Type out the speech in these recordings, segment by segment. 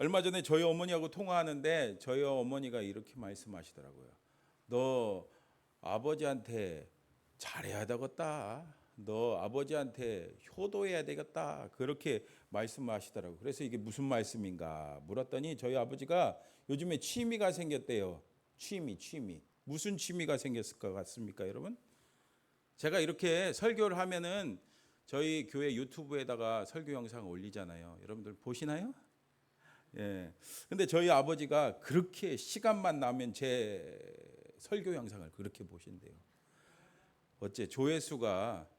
얼마 전에 저희 어머니하고 통화하는데 저희 어머니가 이렇게 말씀하시더라고요. 너 아버지한테 잘해야 되겠다. 너 아버지한테 효도해야 되겠다. 그렇게 말씀하시더라고요. 그래서 이게 무슨 말씀인가 물었더니 저희 아버지가 요즘에 취미가 생겼대요. 취미. 무슨 취미가 생겼을 것 같습니까, 여러분? 제가 이렇게 설교를 하면은 저희 교회 유튜브에다가 설교 영상 올리잖아요. 여러분들 보시나요? 예. 근데 저희 아버지가 그렇게 시간만 나면 제 설교 영상을 그렇게 보신대요. 어째 조회수가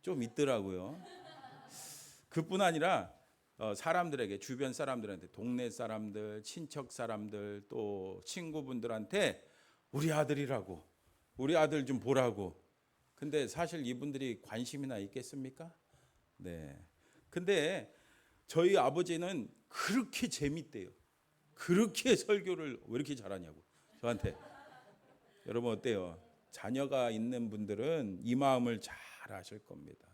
좀 있더라고요. 그뿐 아니라 사람들에게, 주변 사람들한테, 동네 사람들, 친척 사람들, 또 친구분들한테 우리 아들이라고, 우리 아들 좀 보라고. 근데 사실 이분들이 관심이나 있겠습니까? 네. 근데 저희 아버지는 그렇게 재밌대요. 그렇게 설교를 왜 이렇게 잘하냐고 저한테. 여러분 어때요? 자녀가 있는 분들은 이 마음을 잘 아실 겁니다.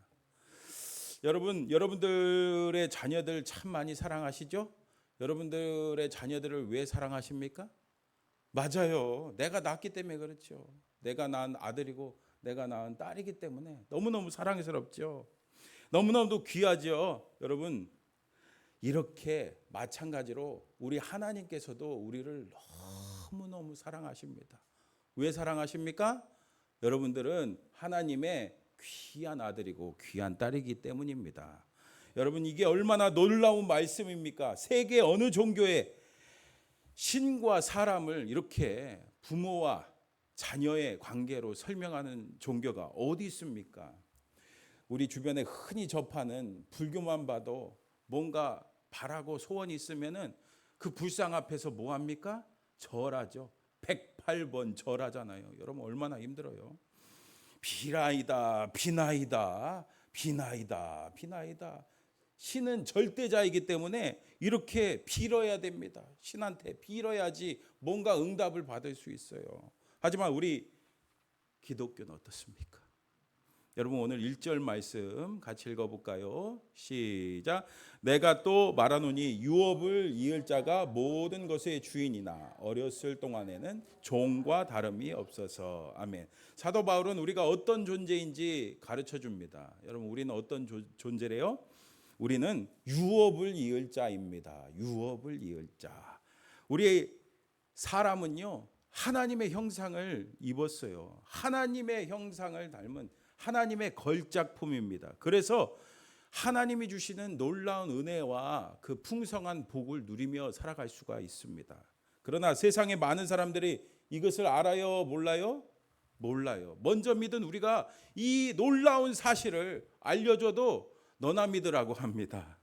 여러분들의 자녀들 참 많이 사랑하시죠? 여러분들의 자녀들을 왜 사랑하십니까? 맞아요. 내가 낳기 때문에 그렇죠. 내가 낳은 아들이고 내가 낳은 딸이기 때문에 너무너무 사랑스럽죠. 너무너무 귀하죠. 여러분, 이렇게 마찬가지로 우리 하나님께서도 우리를 너무너무 사랑하십니다. 왜 사랑하십니까? 여러분들은 하나님의 귀한 아들이고 귀한 딸이기 때문입니다. 여러분, 이게 얼마나 놀라운 말씀입니까? 세계 어느 종교에 신과 사람을 이렇게 부모와 자녀의 관계로 설명하는 종교가 어디 있습니까? 우리 주변에 흔히 접하는 불교만 봐도 뭔가 바라고 소원이 있으면은 그 불상 앞에서 뭐 합니까? 절하죠. 108번 절하잖아요. 여러분 얼마나 힘들어요. 비나이다, 비나이다, 비나이다, 비나이다. 신은 절대자이기 때문에 이렇게 빌어야 됩니다. 신한테 빌어야지 뭔가 응답을 받을 수 있어요. 하지만 우리 기독교는 어떻습니까? 여러분 오늘 1절 말씀 같이 읽어볼까요? 시작. 내가 또 말하노니 유업을 이을 자가 모든 것의 주인이나 어렸을 동안에는 종과 다름이 없어서. 아멘. 사도 바울은 우리가 어떤 존재인지 가르쳐 줍니다. 여러분 우리는 어떤 존재래요? 우리는 유업을 이을 자입니다. 유업을 이을 자. 우리 사람은요 하나님의 형상을 입었어요. 하나님의 형상을 닮은 하나님의 걸작품입니다. 그래서 하나님이 주시는 놀라운 은혜와 그 풍성한 복을 누리며 살아갈 수가 있습니다. 그러나 세상에 많은 사람들이 이것을 알아요? 몰라요? 몰라요. 먼저 믿은 우리가 이 놀라운 사실을 알려줘도 너나 믿으라고 합니다.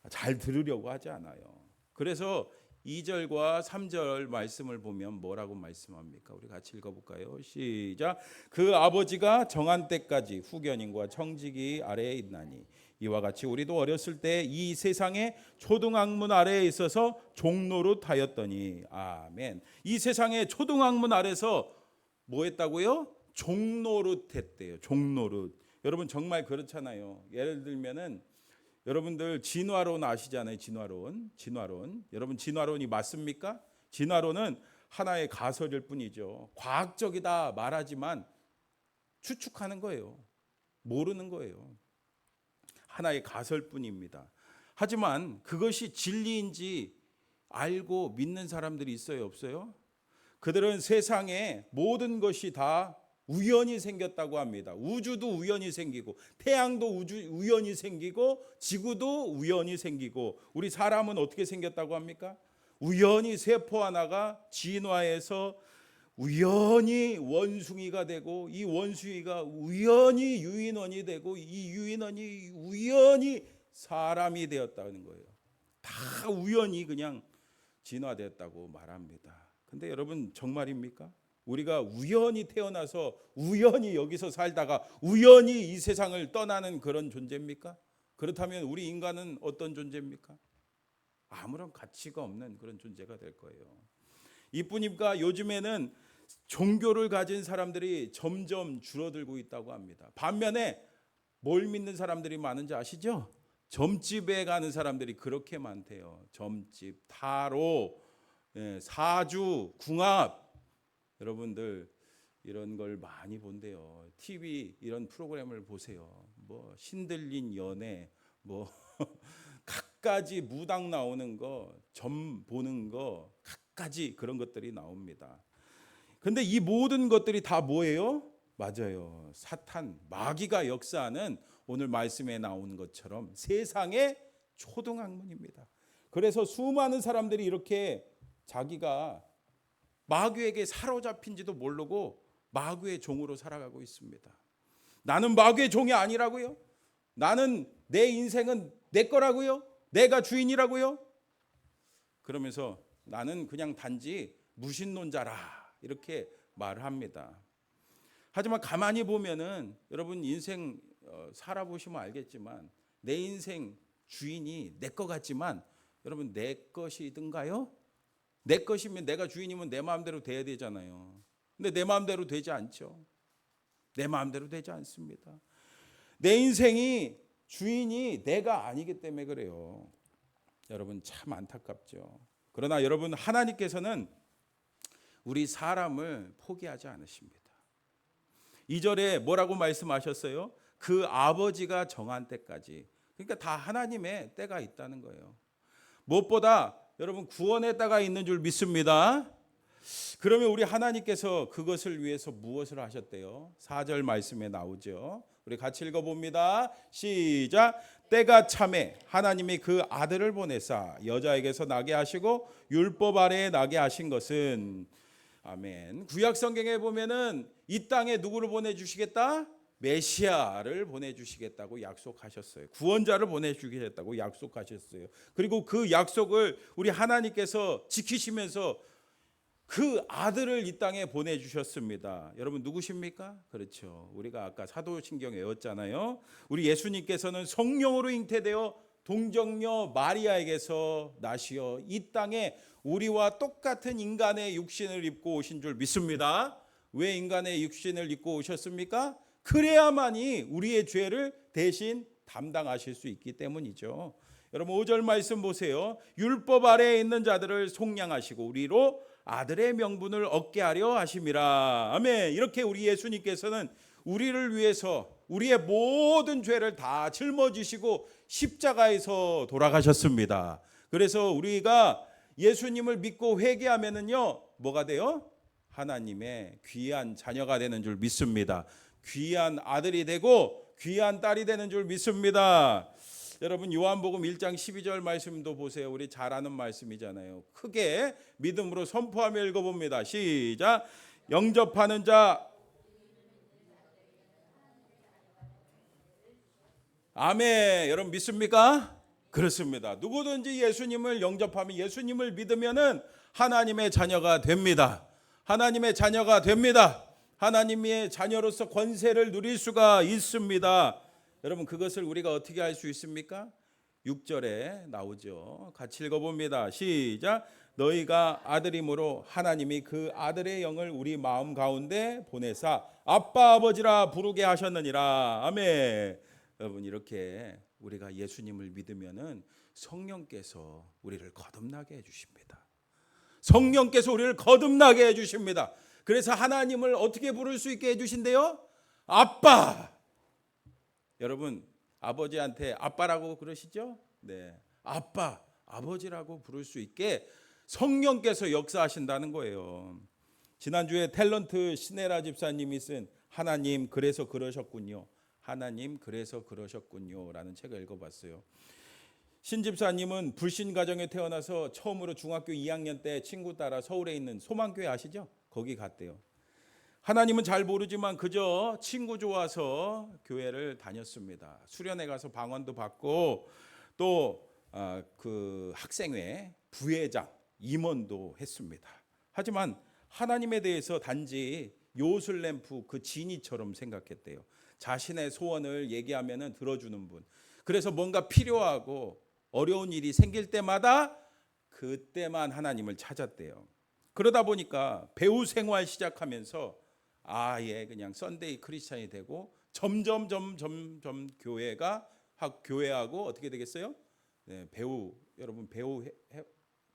잘 들으려고 하지 않아요. 그래서 2절과 3절 말씀을 보면 뭐라고 말씀합니까? 우리 같이 읽어볼까요? 시작. 그 아버지가 정한 때까지 후견인과 청지기 아래에 있나니 이와 같이 우리도 어렸을 때 이 세상의 초등학문 아래에 있어서 종노릇하였더니. 아멘. 이 세상의 초등학문 아래서 뭐 했다고요? 종노릇했대요. 종노릇. 여러분 정말 그렇잖아요. 예를 들면은 여러분들 진화론 아시잖아요. 진화론. 여러분 진화론이 맞습니까? 진화론은 하나의 가설일 뿐이죠. 과학적이다 말하지만 추측하는 거예요. 모르는 거예요. 하나의 가설뿐입니다. 하지만 그것이 진리인지 알고 믿는 사람들이 있어요, 없어요? 그들은 세상에 모든 것이 다 우연히 생겼다고 합니다. 우주도 우연히 생기고 태양도 우연히 생기고 지구도 우연히 생기고 우리 사람은 어떻게 생겼다고 합니까? 우연히 세포 하나가 진화해서 우연히 원숭이가 되고 이 원숭이가 우연히 유인원이 되고 이 유인원이 우연히 사람이 되었다는 거예요. 다 우연히 그냥 진화되었다고 말합니다. 근데 여러분 정말입니까? 우리가 우연히 태어나서 우연히 여기서 살다가 우연히 이 세상을 떠나는 그런 존재입니까? 그렇다면 우리 인간은 어떤 존재입니까? 아무런 가치가 없는 그런 존재가 될 거예요. 이뿐입니까? 요즘에는 종교를 가진 사람들이 점점 줄어들고 있다고 합니다. 반면에 뭘 믿는 사람들이 많은지 아시죠? 점집에 가는 사람들이 그렇게 많대요. 점집, 타로, 사주, 궁합. 여러분들 이런 걸 많이 본대요. TV 이런 프로그램을 보세요. 뭐 신들린 연애, 뭐 갖가지 무당 나오는 거, 점 보는 거, 갖가지 그런 것들이 나옵니다. 근데 이 모든 것들이 다 뭐예요? 맞아요. 사탄, 마귀가 역사하는 오늘 말씀에 나오는 것처럼 세상의 초등학문입니다. 그래서 수많은 사람들이 이렇게 자기가 마귀에게 사로잡힌지도 모르고 마귀의 종으로 살아가고 있습니다. 나는 마귀의 종이 아니라고요? 나는 내 인생은 내 거라고요? 내가 주인이라고요? 그러면서 나는 그냥 단지 무신론자라 이렇게 말을 합니다. 하지만 가만히 보면은 여러분 인생 살아보시면 알겠지만 내 인생 주인이 내 거 같지만 여러분 내 것이든가요? 내 것이면 내가 주인이면 내 마음대로 돼야 되잖아요. 근데 내 마음대로 되지 않죠. 내 마음대로 되지 않습니다. 내 인생이 주인이 내가 아니기 때문에 그래요. 여러분 참 안타깝죠. 그러나 여러분 하나님께서는 우리 사람을 포기하지 않으십니다. 2절에 뭐라고 말씀하셨어요? 그 아버지가 정한 때까지. 그러니까 다 하나님의 때가 있다는 거예요. 무엇보다 여러분 구원의 때가 있는 줄 믿습니다. 그러면 우리 하나님께서 그것을 위해서 무엇을 하셨대요? 4절 말씀에 나오죠. 우리 같이 읽어봅니다. 시작. 때가 차매 하나님이 그 아들을 보내사 여자에게서 나게 하시고 율법 아래에 나게 하신 것은 아멘. 구약 성경에 보면은 이 땅에 누구를 보내주시겠다? 메시아를 보내주시겠다고 약속하셨어요. 구원자를 보내주시겠다고 약속하셨어요. 그리고 그 약속을 우리 하나님께서 지키시면서 그 아들을 이 땅에 보내주셨습니다. 여러분 누구십니까? 그렇죠. 우리가 아까 사도신경 외웠잖아요. 우리 예수님께서는 성령으로 잉태되어 동정녀 마리아에게서 나시어 이 땅에 우리와 똑같은 인간의 육신을 입고 오신 줄 믿습니다. 왜 인간의 육신을 입고 오셨습니까? 그래야만이 우리의 죄를 대신 담당하실 수 있기 때문이죠. 여러분 5절 말씀 보세요. 율법 아래에 있는 자들을 속량하시고 우리로 아들의 명분을 얻게 하려 하심이라. 아멘. 이렇게 우리 예수님께서는 우리를 위해서 우리의 모든 죄를 다 짊어지시고 십자가에서 돌아가셨습니다. 그래서 우리가 예수님을 믿고 회개하면은요 뭐가 돼요? 하나님의 귀한 자녀가 되는 줄 믿습니다. 귀한 아들이 되고 귀한 딸이 되는 줄 믿습니다. 여러분 요한복음 1장 12절 말씀도 보세요. 우리 잘 아는 말씀이잖아요. 크게 믿음으로 선포하며 읽어봅니다. 시작. 영접하는 자 아멘. 여러분 믿습니까? 그렇습니다. 누구든지 예수님을 영접하면 예수님을 믿으면은 하나님의 자녀가 됩니다. 하나님의 자녀가 됩니다. 하나님의 자녀로서 권세를 누릴 수가 있습니다. 여러분 그것을 우리가 어떻게 할 수 있습니까? 6절에 나오죠. 같이 읽어봅니다. 시작. 너희가 아들이므로 하나님이 그 아들의 영을 우리 마음 가운데 보내사 아빠 아버지라 부르게 하셨느니라. 아멘. 여러분 이렇게 우리가 예수님을 믿으면은 성령께서 우리를 거듭나게 해주십니다. 성령께서 우리를 거듭나게 해주십니다. 그래서 하나님을 어떻게 부를 수 있게 해주신대요? 아빠. 여러분 아버지한테 아빠라고 그러시죠? 네, 아빠, 아버지라고 부를 수 있게 성령께서 역사하신다는 거예요. 지난주에 탤런트 신혜라 집사님이 쓴 하나님 그래서 그러셨군요. 하나님 그래서 그러셨군요 라는 책을 읽어봤어요. 신 집사님은 불신 가정에 태어나서 처음으로 중학교 2학년 때 친구 따라 서울에 있는 소망교회 아시죠? 거기 갔대요. 하나님은 잘 모르지만 그저 친구 좋아서 교회를 다녔습니다. 수련회 가서 방언도 받고 또 그 학생회 부회장 임원도 했습니다. 하지만 하나님에 대해서 단지 요술램프 그 지니처럼 생각했대요. 자신의 소원을 얘기하면 들어주는 분. 그래서 뭔가 필요하고 어려운 일이 생길 때마다 그때만 하나님을 찾았대요. 그러다 보니까 배우 생활 시작하면서 아예 그냥 썬데이 크리스찬이 되고 점점 교회가 교회하고 어떻게 되겠어요? 네, 배우 여러분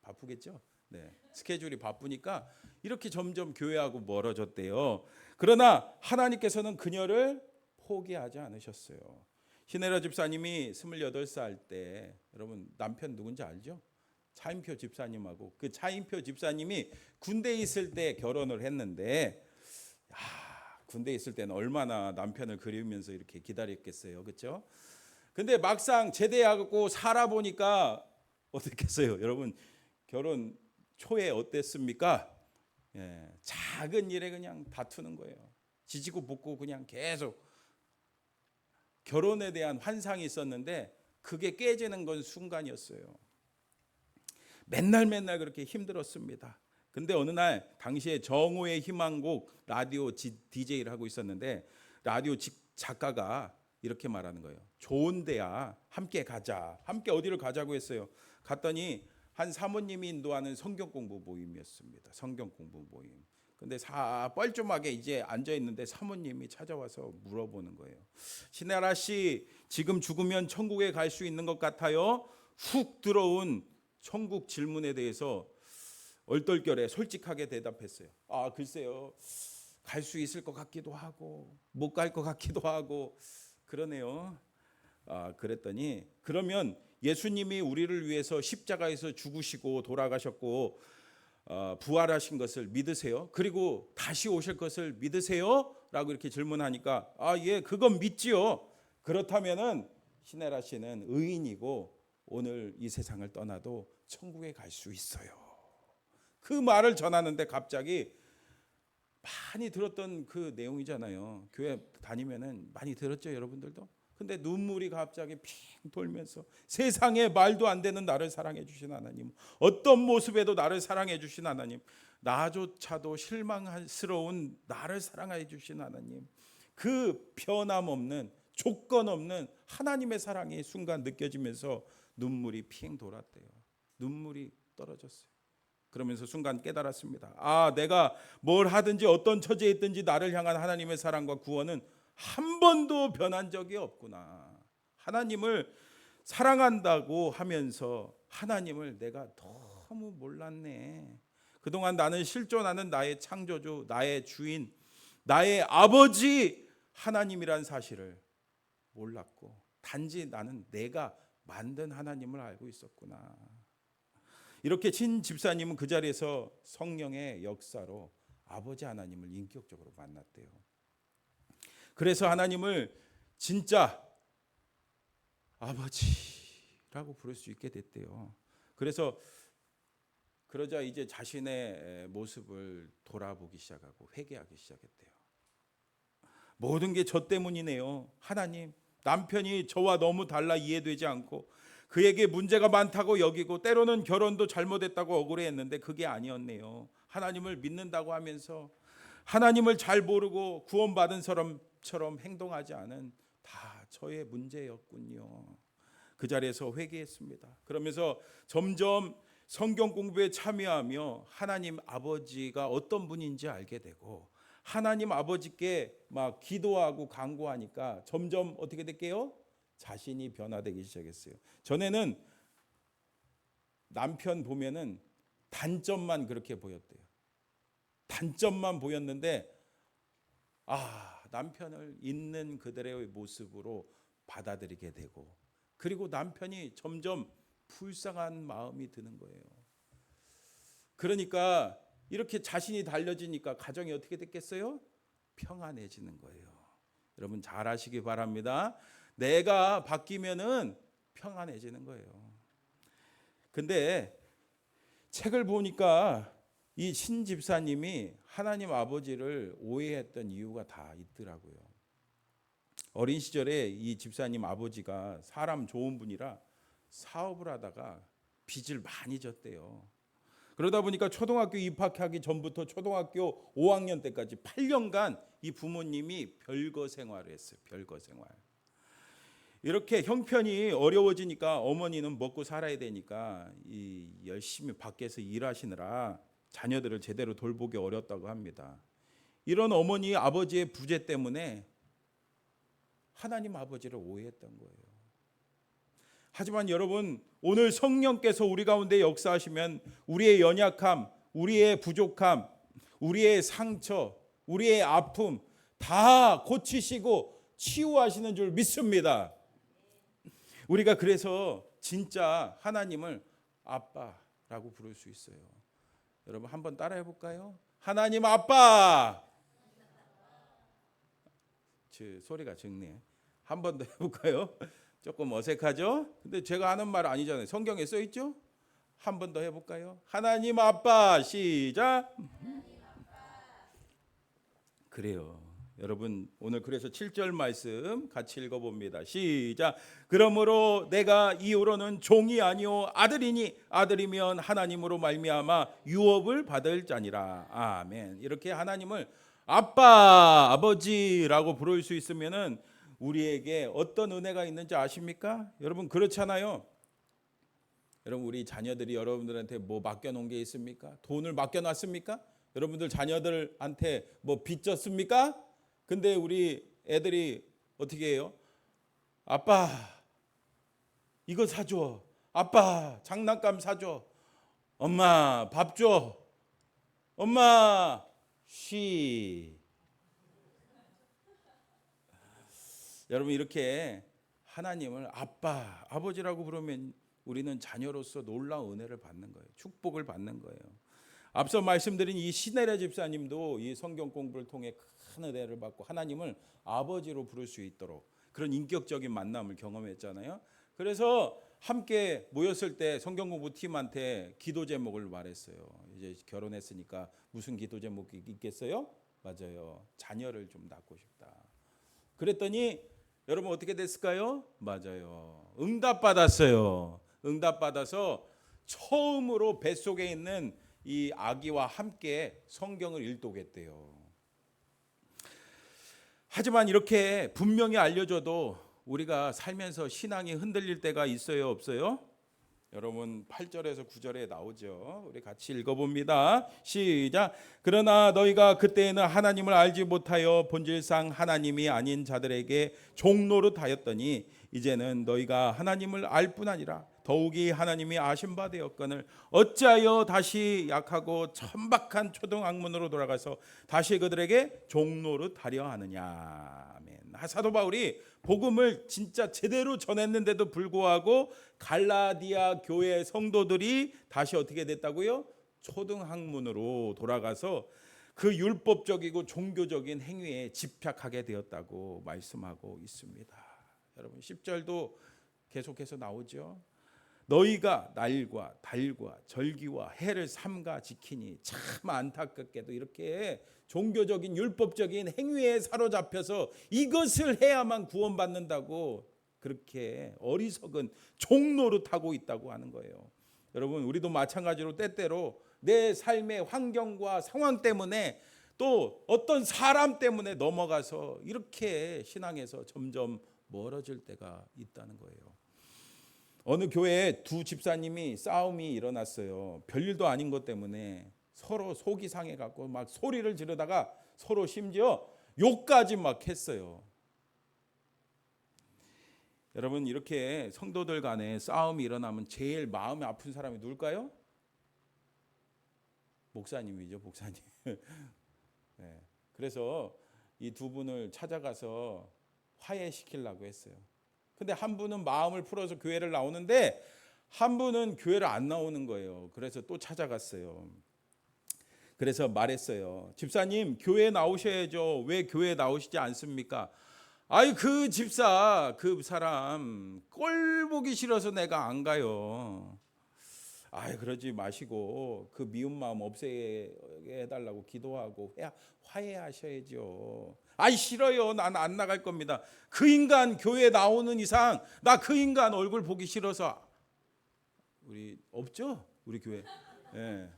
바쁘겠죠? 네, 스케줄이 바쁘니까 이렇게 점점 교회하고 멀어졌대요. 그러나 하나님께서는 그녀를 포기하지 않으셨어요. 신혜라 집사님이 28살 때 여러분 남편 누군지 알죠? 차인표 집사님하고 그 차인표 집사님이 군대에 있을 때 결혼을 했는데 군대에 있을 때는 얼마나 남편을 그리우면서 이렇게 기다렸겠어요. 그렇죠? 근데 막상 제대하고 살아보니까 어떻겠어요? 여러분 결혼 초에 어땠습니까? 예, 작은 일에 그냥 다투는 거예요. 지지고 볶고 그냥 계속 결혼에 대한 환상이 있었는데 그게 깨지는 건 순간이었어요. 맨날 그렇게 힘들었습니다. 근데 어느 날 당시에 정오의 희망곡 라디오 DJ를 하고 있었는데 라디오 작가가 이렇게 말하는 거예요. 좋은 데야 함께 가자. 함께 어디를 가자고 했어요. 갔더니 한 사모님이 인도하는 성경 공부 모임이었습니다. 성경 공부 모임. 근데 뻘쭘하게 이제 앉아 있는데 사모님이 찾아와서 물어보는 거예요. 신혜라 씨, 지금 죽으면 천국에 갈 수 있는 것 같아요? 훅 들어온 천국 질문에 대해서 얼떨결에 솔직하게 대답했어요. 글쎄요. 갈 수 있을 것 같기도 하고 못 갈 것 같기도 하고 그러네요. 그랬더니 그러면 예수님이 우리를 위해서 십자가에서 죽으시고 돌아가셨고 부활하신 것을 믿으세요? 그리고 다시 오실 것을 믿으세요? 라고 이렇게 질문하니까 예, 그건 믿지요. 그렇다면은 신혜라 씨는 의인이고 오늘 이 세상을 떠나도 천국에 갈 수 있어요. 그 말을 전하는데 갑자기 많이 들었던 그 내용이잖아요. 교회 다니면은 많이 들었죠, 여러분들도. 근데 눈물이 갑자기 핑 돌면서 세상에 말도 안 되는 나를 사랑해 주신 하나님, 어떤 모습에도 나를 사랑해 주신 하나님, 나조차도 실망스러운 나를 사랑해 주신 하나님, 그 변함없는 조건 없는 하나님의 사랑이 순간 느껴지면서 눈물이 핑 돌았대요. 눈물이 떨어졌어요. 그러면서 순간 깨달았습니다. 내가 뭘 하든지 어떤 처지에 있든지 나를 향한 하나님의 사랑과 구원은 한 번도 변한 적이 없구나. 하나님을 사랑한다고 하면서 하나님을 내가 너무 몰랐네. 그동안 나는 실존하는 나의 창조주, 나의 주인, 나의 아버지 하나님이란 사실을 몰랐고 단지 나는 내가 만든 하나님을 알고 있었구나. 이렇게 신 집사님은 그 자리에서 성령의 역사로 아버지 하나님을 인격적으로 만났대요. 그래서 하나님을 진짜 아버지라고 부를 수 있게 됐대요. 그러자 이제 자신의 모습을 돌아보기 시작하고 회개하기 시작했대요. 모든 게 저 때문이네요. 하나님, 남편이 저와 너무 달라 이해되지 않고 그에게 문제가 많다고 여기고 때로는 결혼도 잘못했다고 억울해했는데 그게 아니었네요. 하나님을 믿는다고 하면서 하나님을 잘 모르고 구원받은 사람처럼 행동하지 않은 다 저의 문제였군요. 그 자리에서 회개했습니다. 그러면서 점점 성경 공부에 참여하며 하나님 아버지가 어떤 분인지 알게 되고 하나님 아버지께 막 기도하고 간구하니까 점점 어떻게 될게요? 자신이 변화되기 시작했어요. 전에는 남편 보면은 단점만 그렇게 보였대요. 단점만 보였는데 남편을 있는 그대로의 모습으로 받아들이게 되고 그리고 남편이 점점 불쌍한 마음이 드는 거예요. 그러니까 이렇게 자신이 달라지니까 가정이 어떻게 됐겠어요? 평안해지는 거예요. 여러분 잘 아시기 바랍니다. 내가 바뀌면은 평안해지는 거예요. 근데 책을 보니까 이 신 집사님이 하나님 아버지를 오해했던 이유가 다 있더라고요. 어린 시절에 이 집사님 아버지가 사람 좋은 분이라 사업을 하다가 빚을 많이 졌대요. 그러다 보니까 초등학교 입학하기 전부터 초등학교 5학년 때까지 8년간 이 부모님이 별거 생활을 했어요. 별거 생활. 이렇게 형편이 어려워지니까 어머니는 먹고 살아야 되니까 열심히 밖에서 일하시느라 자녀들을 제대로 돌보기 어렵다고 합니다. 이런 어머니 아버지의 부재 때문에 하나님 아버지를 오해했던 거예요. 하지만 여러분, 오늘 성령께서 우리 가운데 역사하시면 우리의 연약함, 우리의 부족함, 우리의 상처, 우리의 아픔 다 고치시고 치유하시는 줄 믿습니다. 우리가 그래서 진짜 하나님을 아빠라고 부를 수 있어요. 여러분 한번 따라해 볼까요? 하나님 아빠. 소리가 적네. 한 번 더 해볼까요? 조금 어색하죠? 근데 제가 하는 말 아니잖아요. 성경에 써 있죠? 한 번 더 해볼까요? 하나님 아빠. 시작. 그래요. 여러분 오늘 그래서 7절 말씀 같이 읽어봅니다. 시작. 그러므로 내가 이후로는 종이 아니요 아들이니 아들이면 하나님으로 말미암아 유업을 받을 자니라. 아멘. 이렇게 하나님을 아빠, 아버지라고 부를 수 있으면은 우리에게 어떤 은혜가 있는지 아십니까? 여러분 그렇잖아요. 여러분 우리 자녀들이 여러분들한테 뭐 맡겨놓은 게 있습니까? 돈을 맡겨놨습니까? 여러분들 자녀들한테 뭐 빚졌습니까? 근데 우리 애들이 어떻게 해요? 아빠 이거 사줘. 아빠 장난감 사줘. 엄마 밥 줘. 엄마 쉬. 여러분 이렇게 하나님을 아빠, 아버지라고 부르면 우리는 자녀로서 놀라운 은혜를 받는 거예요. 축복을 받는 거예요. 앞서 말씀드린 이 시네라 집사님도 이 성경 공부를 통해 큰 은혜를 받고 하나님을 아버지로 부를 수 있도록 그런 인격적인 만남을 경험했잖아요. 그래서 함께 모였을 때 성경 공부 팀한테 기도 제목을 말했어요. 이제 결혼했으니까 무슨 기도 제목이 있겠어요? 맞아요. 자녀를 좀 낳고 싶다. 그랬더니 여러분 어떻게 됐을까요? 맞아요. 응답받았어요. 응답받아서 처음으로 뱃속에 있는 이 아기와 함께 성경을 읽도겠대요. 하지만 이렇게 분명히 알려줘도 우리가 살면서 신앙이 흔들릴 때가 있어요, 없어요? 여러분 8절에서 9절에 나오죠. 우리 같이 읽어봅니다. 시작. 그러나 너희가 그때에는 하나님을 알지 못하여 본질상 하나님이 아닌 자들에게 종노릇하였더니 이제는 너희가 하나님을 알 뿐 아니라 더욱이 하나님이 아신 바 되었거늘 어찌하여 다시 약하고 천박한 초등학문으로 돌아가서 다시 그들에게 종노릇하려 하느냐. 아멘. 사도 바울이 복음을 진짜 제대로 전했는데도 불구하고 갈라디아 교회 성도들이 다시 어떻게 됐다고요? 초등학문으로 돌아가서 그 율법적이고 종교적인 행위에 집착하게 되었다고 말씀하고 있습니다. 여러분 10절도 계속해서 나오죠. 너희가 날과 달과 절기와 해를 삼가 지키니 참 안타깝게도 이렇게 종교적인 율법적인 행위에 사로잡혀서 이것을 해야만 구원받는다고 그렇게 어리석은 종노릇하고 있다고 하는 거예요. 여러분 우리도 마찬가지로 때때로 내 삶의 환경과 상황 때문에 또 어떤 사람 때문에 넘어가서 이렇게 신앙에서 점점 멀어질 때가 있다는 거예요. 어느 교회에 두 집사님이 싸움이 일어났어요. 별일도 아닌 것 때문에 서로 속이 상해갖고 막 소리를 지르다가 서로 심지어 욕까지 막 했어요. 여러분 이렇게 성도들 간에 싸움이 일어나면 제일 마음이 아픈 사람이 누굴까요? 목사님이죠, 목사님. 네. 그래서 이 두 분을 찾아가서 화해시키려고 했어요. 근데 한 분은 마음을 풀어서 교회를 나오는데 한 분은 교회를 안 나오는 거예요. 그래서 또 찾아갔어요. 그래서 말했어요. 집사님 교회 나오셔야죠. 왜 교회 나오시지 않습니까? 아이 그 집사 그 사람 꼴 보기 싫어서 내가 안 가요. 아이 그러지 마시고 그 미운 마음 없애게 해달라고 기도하고 화해하셔야죠. 아이 싫어요. 난 안 나갈 겁니다. 그 인간 교회 나오는 이상 나 그 인간 얼굴 보기 싫어서. 우리 없죠? 우리 교회. 예.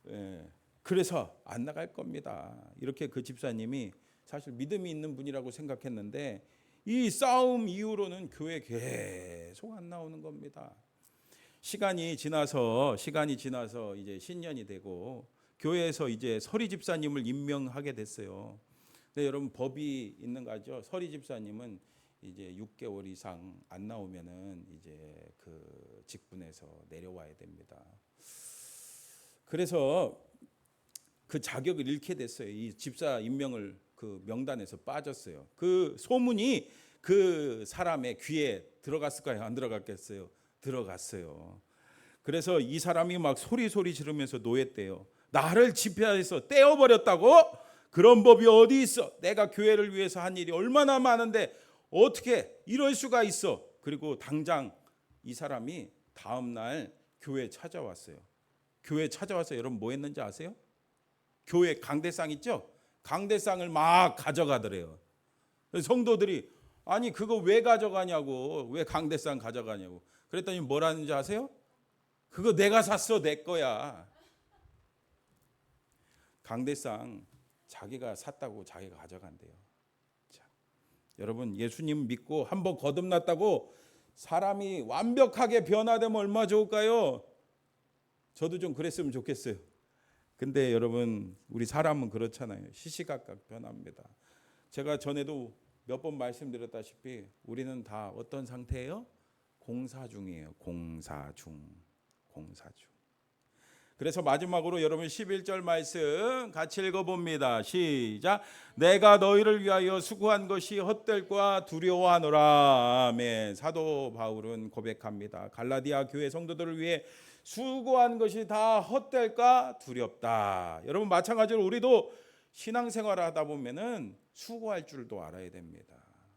예. 그래서 안 나갈 겁니다. 이렇게 그 집사님이 사실 믿음이 있는 분이라고 생각했는데 이 싸움 이후로는 교회 계속 안 나오는 겁니다. 시간이 지나서 이제 신년이 되고 교회에서 이제 서리 집사님을 임명하게 됐어요. 근데 여러분 법이 있는 거죠. 서리 집사님은 이제 6개월 이상 안 나오면은 이제 그 직분에서 내려와야 됩니다. 그래서 그 자격을 잃게 됐어요. 이 집사 임명을 그 명단에서 빠졌어요. 그 소문이 그 사람의 귀에 들어갔을까요? 안 들어갔겠어요? 들어갔어요. 그래서 이 사람이 막 소리 지르면서 노했대요. 나를 집회에서 떼어버렸다고? 그런 법이 어디 있어? 내가 교회를 위해서 한 일이 얼마나 많은데 어떻게 이럴 수가 있어? 그리고 당장 이 사람이 다음 날 교회에 찾아왔어요. 교회에 찾아와서 여러분 뭐 했는지 아세요? 교회 강대상 있죠? 강대상을 막 가져가더래요. 성도들이 아니 그거 왜 가져가냐고, 왜 강대상 가져가냐고. 그랬더니 뭐라는지 아세요? 그거 내가 샀어, 내 거야. 강대상 자기가 샀다고 자기가 가져간대요. 자, 여러분 예수님 믿고 한번 거듭났다고 사람이 완벽하게 변화되면 얼마나 좋을까요? 저도 좀 그랬으면 좋겠어요. 근데 여러분 우리 사람은 그렇잖아요. 시시각각 변합니다. 제가 전에도 몇 번 말씀드렸다시피 우리는 다 어떤 상태예요? 공사 중이에요. 공사 중. 그래서 마지막으로 여러분 11절 말씀 같이 읽어봅니다. 시작. 내가 너희를 위하여 수고한 것이 헛될까 두려워하노라. 아멘. 사도 바울은 고백합니다. 갈라디아 교회 성도들을 위해 수고한 것이 다 헛될까 두렵다. 여러분 마찬가지로 우리도 신앙생활을 하다 보면은 수고할 줄도 알아야 됩니다.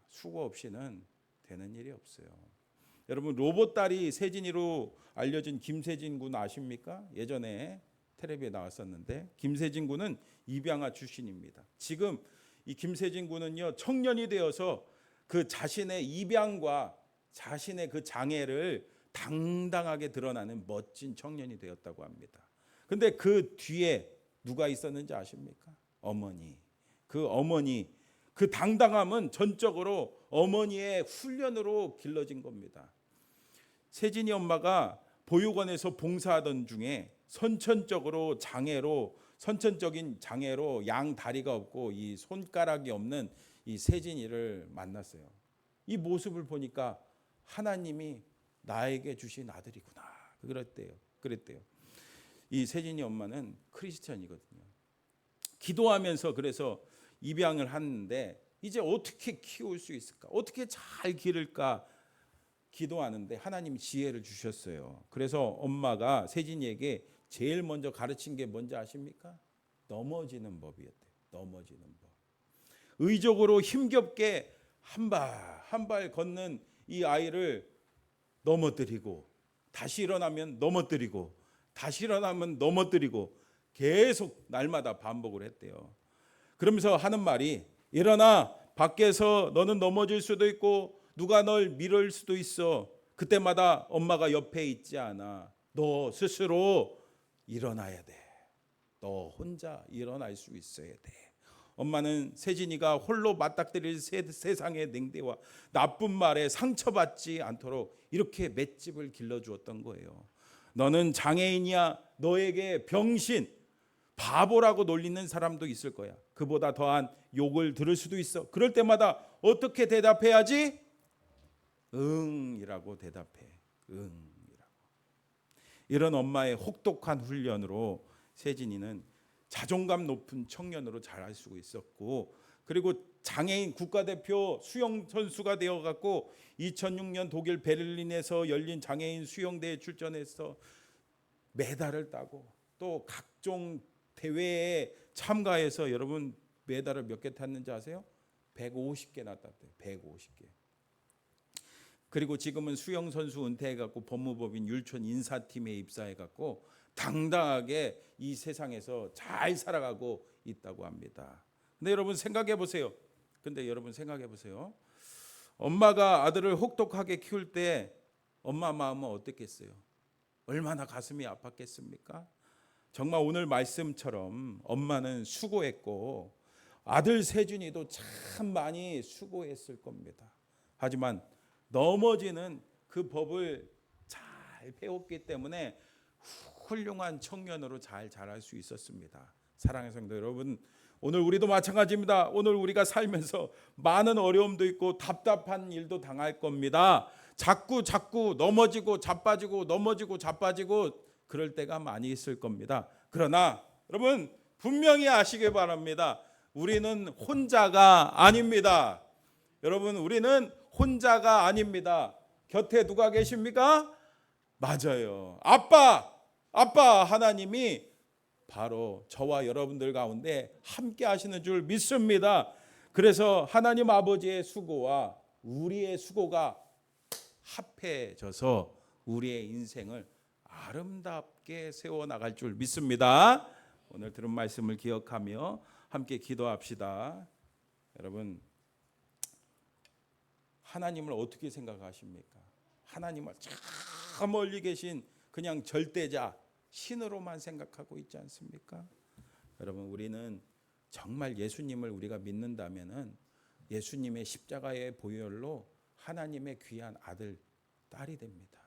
수고 없이는 되는 일이 없어요. 여러분 로봇다리 세진이로 알려진 김세진 군 아십니까? 예전에 텔레비에 나왔었는데 김세진 군은 입양아 출신입니다. 지금 이 김세진 군은요 청년이 되어서 그 자신의 입양과 자신의 그 장애를 당당하게 드러나는 멋진 청년이 되었다고 합니다. 근데 그 뒤에 누가 있었는지 아십니까? 어머니. 그 어머니 그 당당함은 전적으로 어머니의 훈련으로 길러진 겁니다. 세진이 엄마가 보육원에서 봉사하던 중에 선천적인 장애로 양 다리가 없고 이 손가락이 없는 이 세진이를 만났어요. 이 모습을 보니까 하나님이 나에게 주신 아들이구나. 그랬대요. 이 세진이 엄마는 크리스천이거든요. 기도하면서 그래서 입양을 하는데 이제 어떻게 키울 수 있을까? 어떻게 잘 기를까? 기도하는데 하나님이 지혜를 주셨어요. 그래서 엄마가 세진이에게 제일 먼저 가르친 게 뭔지 아십니까? 넘어지는 법이었대요. 넘어지는 법. 의적으로 힘겹게 한 발 걷는 이 아이를 넘어뜨리고 다시 일어나면 넘어뜨리고 다시 일어나면 넘어뜨리고 계속 날마다 반복을 했대요. 그러면서 하는 말이 일어나 밖에서 너는 넘어질 수도 있고 누가 널 밀을 수도 있어. 그때마다 엄마가 옆에 있지 않아. 너 스스로 일어나야 돼. 너 혼자 일어날 수 있어야 돼. 엄마는 세진이가 홀로 맞닥뜨릴 세상의 냉대와 나쁜 말에 상처받지 않도록 이렇게 맷집을 길러주었던 거예요. 너는 장애인이야. 너에게 병신, 바보라고 놀리는 사람도 있을 거야. 그보다 더한 욕을 들을 수도 있어. 그럴 때마다 어떻게 대답해야지? 응이라고 대답해. 응이라고. 이런 엄마의 혹독한 훈련으로 세진이는 자존감 높은 청년으로 자랄 수 있었고, 그리고 장애인 국가대표 수영 선수가 되어갖고 2006년 독일 베를린에서 열린 장애인 수영대회 출전해서 메달을 따고 또 각종 대회에 참가해서 여러분 메달을 몇 개 탔는지 아세요? 150개나 땄대요. 150개. 그리고 지금은 수영 선수 은퇴해갖고 법무법인 율촌 인사팀에 입사해갖고 당당하게 이 세상에서 잘 살아가고 있다고 합니다. 근데 여러분 생각해 보세요. 엄마가 아들을 혹독하게 키울 때 엄마 마음은 어땠겠어요? 얼마나 가슴이 아팠겠습니까? 정말 오늘 말씀처럼 엄마는 수고했고 아들 세준이도 참 많이 수고했을 겁니다. 하지만 넘어지는 그 법을 잘 배웠기 때문에 훌륭한 청년으로 잘 자랄 수 있었습니다. 사랑하는 성도 여러분, 오늘 우리도 마찬가지입니다. 오늘 우리가 살면서 많은 어려움도 있고 답답한 일도 당할 겁니다. 자꾸 넘어지고 자빠지고 넘어지고 자빠지고 그럴 때가 많이 있을 겁니다. 그러나 여러분 분명히 아시길 바랍니다. 우리는 혼자가 아닙니다. 여러분 우리는 혼자가 아닙니다. 곁에 누가 계십니까? 맞아요. 아빠 하나님이 바로 저와 여러분들 가운데 함께 하시는 줄 믿습니다. 그래서 하나님 아버지의 수고와 우리의 수고가 합해져서 우리의 인생을 아름답게 세워나갈 줄 믿습니다. 오늘 들은 말씀을 기억하며 함께 기도합시다. 여러분 하나님을 어떻게 생각하십니까? 하나님을 저 멀리 계신 그냥 절대자 신으로만 생각하고 있지 않습니까? 여러분 우리는 정말 예수님을 우리가 믿는다면은 예수님의 십자가의 보혈로 하나님의 귀한 아들 딸이 됩니다.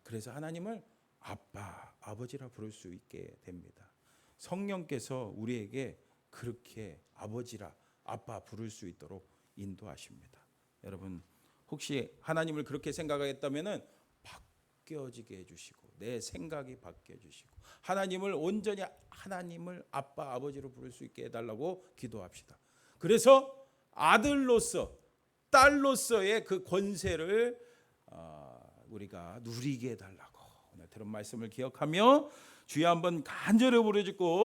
그래서 하나님을 아빠 아버지라 부를 수 있게 됩니다. 성령께서 우리에게 그렇게 아버지라 아빠 부를 수 있도록 인도하십니다. 여러분 혹시 하나님을 그렇게 생각하겠다면은 바뀌어지게 해주시고 내 생각이 바뀌어주시고 하나님을 온전히 하나님을 아빠 아버지로 부를 수 있게 해달라고 기도합시다. 그래서 아들로서 딸로서의 그 권세를 우리가 누리게 해달라고 오늘 들은 말씀을 기억하며 주여 한번 간절히 부르짖고